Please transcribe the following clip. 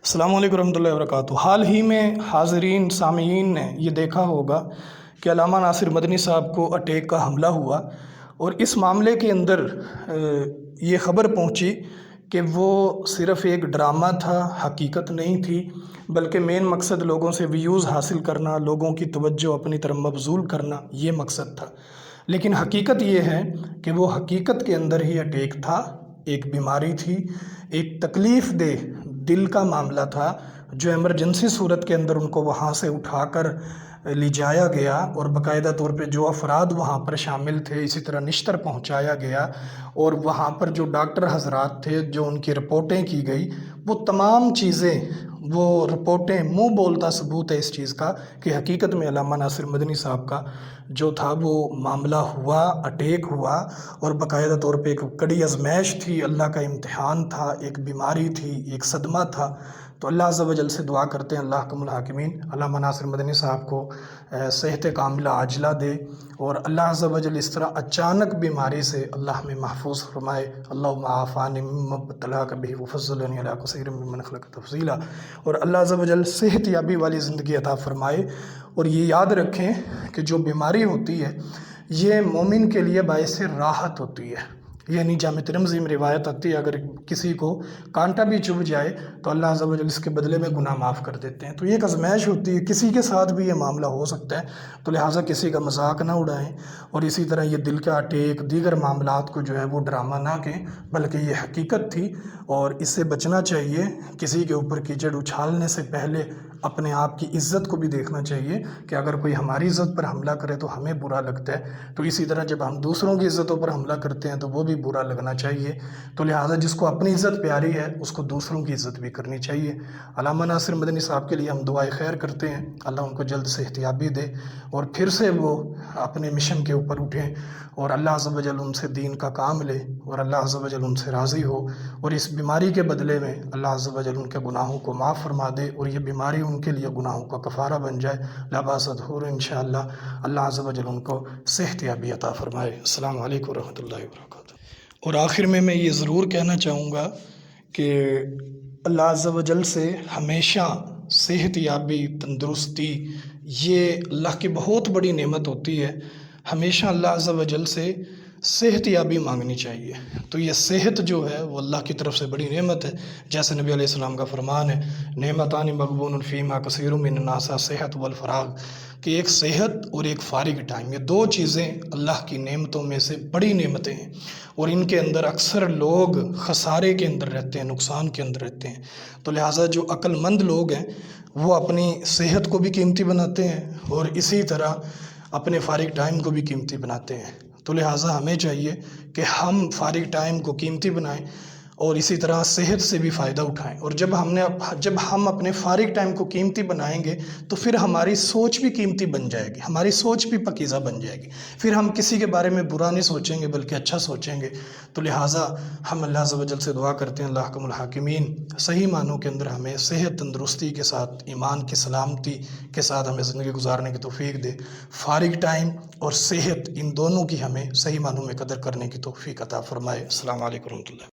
السلام علیکم ورحمۃ اللہ وبرکاتہ۔ حال ہی میں حاضرین سامعین نے یہ دیکھا ہوگا کہ علامہ ناصر مدنی صاحب کو اٹیک کا حملہ ہوا، اور اس معاملے کے اندر یہ خبر پہنچی کہ وہ صرف ایک ڈرامہ تھا، حقیقت نہیں تھی، بلکہ مین مقصد لوگوں سے ویوز حاصل کرنا، لوگوں کی توجہ اپنی طرف مبذول کرنا، یہ مقصد تھا۔ لیکن حقیقت یہ ہے کہ وہ حقیقت کے اندر ہی اٹیک تھا، ایک بیماری تھی، ایک تکلیف دہ دل کا معاملہ تھا، جو ایمرجنسی صورت کے اندر ان کو وہاں سے اٹھا کر لے جایا گیا، اور باقاعدہ طور پہ جو افراد وہاں پر شامل تھے اسی طرح نشتر پہنچایا گیا، اور وہاں پر جو ڈاکٹر حضرات تھے جو ان کی رپورٹیں کی گئی، وہ تمام چیزیں، وہ رپورٹیں منہ بولتا ثبوت ہے اس چیز کا کہ حقیقت میں علامہ ناصر مدنی صاحب کا جو تھا وہ معاملہ ہوا، اٹیک ہوا، اور باقاعدہ طور پہ ایک کڑی آزمائش تھی، اللہ کا امتحان تھا، ایک بیماری تھی، ایک صدمہ تھا۔ تو اللہ عز و جل سے دعا کرتے ہیں اللہ حکم الحاکمین علامہ ناصر مدنی صاحب کو صحت کاملہ عاجلہ دے، اور اللہ عز و جل اس طرح اچانک بیماری سے اللہ ہمیں محفوظ فرمائے۔ اللہم عافانی مما ابتلاک بہ وفضلنی علی کثیر ممن خلق تفضیلا، اور اللہ عز و جل صحت یابی والی زندگی عطا فرمائے۔ اور یہ یاد رکھیں کہ جو بیماری ہوتی ہے یہ مومن کے لیے باعث راحت ہوتی ہے، یعنی جامع ترمذی میں روایت آتی ہے اگر کسی کو کانٹا بھی چبھ جائے تو اللہ عز و جل اس کے بدلے میں گناہ معاف کر دیتے ہیں۔ تو یہ ایک آزمائش ہوتی ہے، کسی کے ساتھ بھی یہ معاملہ ہو سکتا ہے، تو لہٰذا کسی کا مذاق نہ اڑائیں، اور اسی طرح یہ دل کا اٹیک دیگر معاملات کو جو ہے وہ ڈرامہ نہ کہیں، بلکہ یہ حقیقت تھی، اور اس سے بچنا چاہیے۔ کسی کے اوپر کیچڑ اچھالنے سے پہلے اپنے آپ کی عزت کو بھی دیکھنا چاہیے کہ اگر کوئی ہماری عزت پر حملہ کرے تو ہمیں برا لگتا ہے، تو اسی طرح جب ہم دوسروں کی عزتوں پر حملہ کرتے ہیں تو وہ بھی برا لگنا چاہیے۔ تو لہٰذا جس کو اپنی عزت پیاری ہے اس کو دوسروں کی عزت بھی کرنی چاہیے۔ علامہ ناصر مدنی صاحب کے لیے ہم دعائے خیر کرتے ہیں، اللہ ان کو جلد صحتیابی دے، اور پھر سے وہ اپنے مشن کے اوپر اٹھیں، اور اللہ عز و جل ان سے دین کا کام لے، اور اللہ عز و جل ان سے راضی ہو، اور اس بیماری کے بدلے میں اللہ عز و جل ان کے گناہوں کو معاف فرما دے، اور یہ بیماری ان کے لیے گناہوں کا کفارہ بن جائے۔ لا باس ظہور انشاءاللہ، اللہ عز و جل ان کو صحتیابی عطا فرمائے۔ السلام علیکم ورحمۃ اللہ وبرکاتہ۔ اور آخر میں یہ ضرور کہنا چاہوں گا کہ اللہ عز و جل سے ہمیشہ صحت یابی، تندرستی، یہ اللہ کی بہت بڑی نعمت ہوتی ہے، ہمیشہ اللہ عز و جل سے صحت یابی مانگنی چاہیے۔ تو یہ صحت جو ہے وہ اللہ کی طرف سے بڑی نعمت ہے، جیسے نبی علیہ السلام کا فرمان ہے، نعمتان مغبون فیہما کثیر من الناس، صحت والفراغ، کہ ایک صحت اور ایک فارغ ٹائم، یہ دو چیزیں اللہ کی نعمتوں میں سے بڑی نعمتیں ہیں، اور ان کے اندر اکثر لوگ خسارے کے اندر رہتے ہیں، نقصان کے اندر رہتے ہیں۔ تو لہٰذا جو عقل مند لوگ ہیں وہ اپنی صحت کو بھی قیمتی بناتے ہیں، اور اسی طرح اپنے فارغ ٹائم کو بھی قیمتی بناتے ہیں۔ تو لہٰذا ہمیں چاہیے کہ ہم فارغ ٹائم کو قیمتی بنائیں، اور اسی طرح صحت سے بھی فائدہ اٹھائیں، اور جب ہم اپنے فارغ ٹائم کو قیمتی بنائیں گے تو پھر ہماری سوچ بھی قیمتی بن جائے گی، ہماری سوچ بھی پاکیزہ بن جائے گی، پھر ہم کسی کے بارے میں برا نہیں سوچیں گے بلکہ اچھا سوچیں گے۔ تو لہٰذا ہم اللہ عز و جل سے دعا کرتے ہیں اللہ حکم الحاکمین صحیح معنوں کے اندر ہمیں صحت، تندرستی کے ساتھ ایمان کی سلامتی کے ساتھ ہمیں زندگی گزارنے کی توفیق دے، فارغ ٹائم اور صحت ان دونوں کی ہمیں صحیح معنوں میں قدر کرنے کی توفیق عطا فرمائے۔ السلام علیکم ورحمۃ اللہ۔